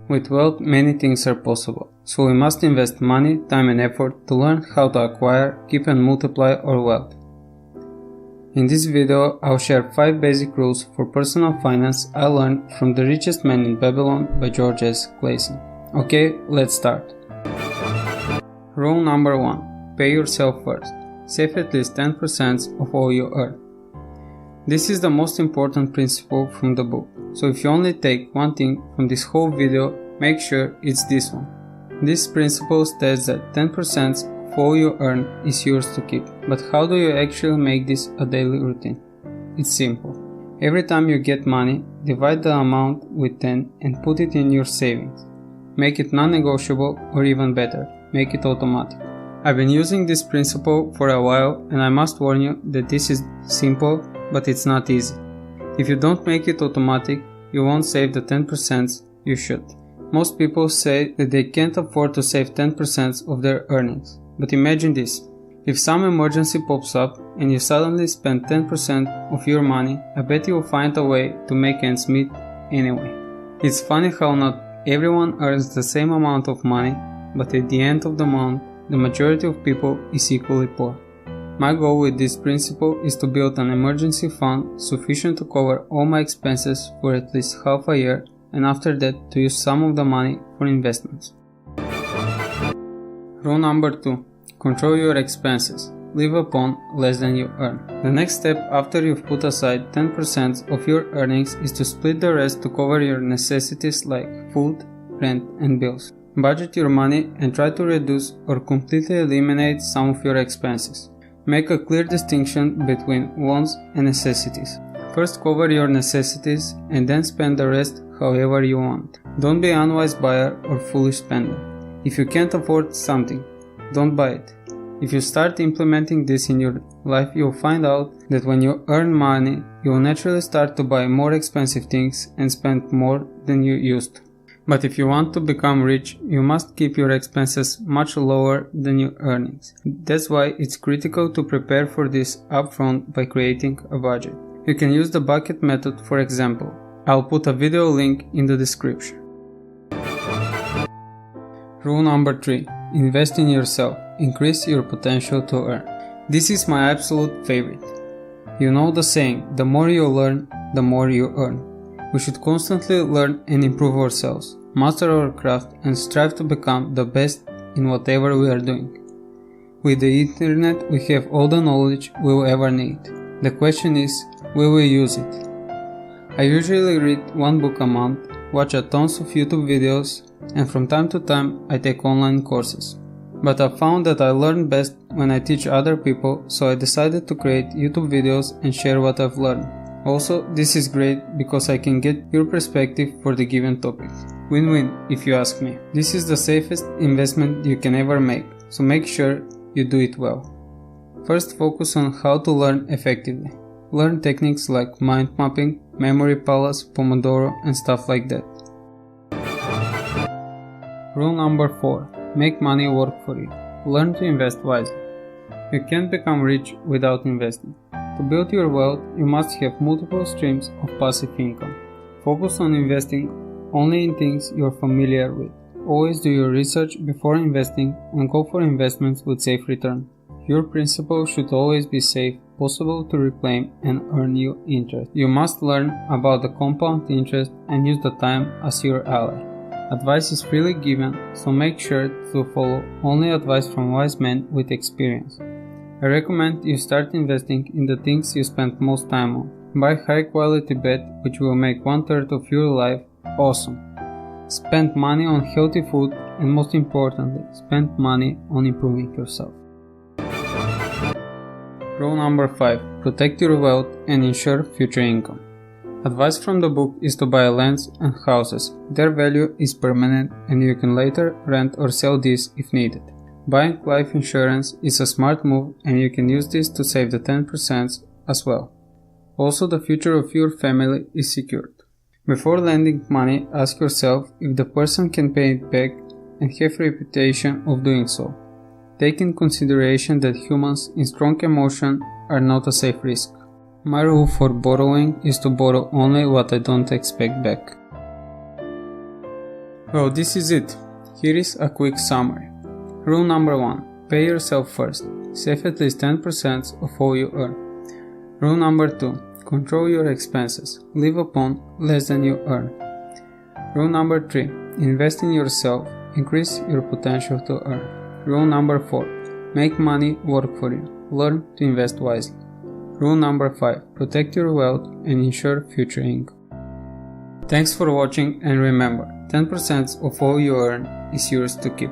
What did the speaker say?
With wealth, many things are possible, so we must invest money, time and effort to learn how to acquire, keep and multiply our wealth. In this video, I'll share 5 basic rules for personal finance I learned from The Richest Man in Babylon by George S. Clason. Okay, let's start. Rule number 1. Pay yourself first. Save at least 10% of all you earn. This is the most important principle from the book, so if you only take one thing from this whole video, make sure it's this one. This principle states that 10% of all you earn is yours to keep, but how do you actually make this a daily routine? It's simple. Every time you get money, divide the amount with 10 and put it in your savings. Make it non-negotiable, or even better, make it automatic. I've been using this principle for a while, and I must warn you that this is simple, but it's not easy. If you don't make it automatic, you won't save the 10% you should. Most people say that they can't afford to save 10% of their earnings. But imagine this. If some emergency pops up and you suddenly spend 10% of your money, I bet you'll find a way to make ends meet anyway. It's funny how not everyone earns the same amount of money, but at the end of the month, the majority of people is equally poor. My goal with this principle is to build an emergency fund sufficient to cover all my expenses for at least half a year, and after that to use some of the money for investments. Rule number 2. Control your expenses. Live upon less than you earn. The next step after you've put aside 10% of your earnings is to split the rest to cover your necessities like food, rent, and bills. Budget your money and try to reduce or completely eliminate some of your expenses. Make a clear distinction between wants and necessities. First cover your necessities and then spend the rest however you want. Don't be an unwise buyer or foolish spender. If you can't afford something, don't buy it. If you start implementing this in your life, you'll find out that when you earn money, you'll naturally start to buy more expensive things and spend more than you used to. But if you want to become rich, you must keep your expenses much lower than your earnings. That's why it's critical to prepare for this upfront by creating a budget. You can use the bucket method, for example. I'll put a video link in the description. Rule number 3. Invest in yourself. Increase your potential to earn. This is my absolute favorite. You know the saying, the more you learn, the more you earn. We should constantly learn and improve ourselves, master our craft, and strive to become the best in whatever we are doing. With the internet, we have all the knowledge we will ever need. The question is, will we use it? I usually read one book a month, watch a tons of YouTube videos, and from time to time I take online courses. But I found that I learn best when I teach other people, so I decided to create YouTube videos and share what I've learned. Also, this is great because I can get your perspective for the given topic. Win-win if you ask me. This is the safest investment you can ever make, so make sure you do it well. First, focus on how to learn effectively. Learn techniques like mind mapping, memory palace, Pomodoro, and stuff like that. Rule number 4. Make money work for you. Learn to invest wisely. You can't become rich without investing. To build your wealth, you must have multiple streams of passive income. Focus on investing only in things you're familiar with. Always do your research before investing and go for investments with safe return. Your principal should always be safe, possible to reclaim, and earn you interest. You must learn about the compound interest and use the time as your ally. Advice is freely given, so make sure to follow only advice from wise men with experience. I recommend you start investing in the things you spend most time on. Buy high quality bet which will make 1/3 of your life awesome. Spend money on healthy food and most importantly, spend money on improving yourself. Rule number 5. Protect your wealth and ensure future income. Advice from the book is to buy lands and houses. Their value is permanent and you can later rent or sell these if needed. Buying life insurance is a smart move and you can use this to save the 10% as well. Also, the future of your family is secured. Before lending money, ask yourself if the person can pay it back and have reputation of doing so. Take in consideration that humans in strong emotion are not a safe risk. My rule for borrowing is to borrow only what I don't expect back. Well, this is it. Here is a quick summary. Rule number 1. Pay yourself first. Save at least 10% of all you earn. Rule number 2. Control your expenses. Live upon less than you earn. Rule number 3. Invest in yourself. Increase your potential to earn. Rule number 4. Make money work for you. Learn to invest wisely. Rule number 5. Protect your wealth and ensure future income. Thanks for watching, and remember, 10% of all you earn is yours to keep.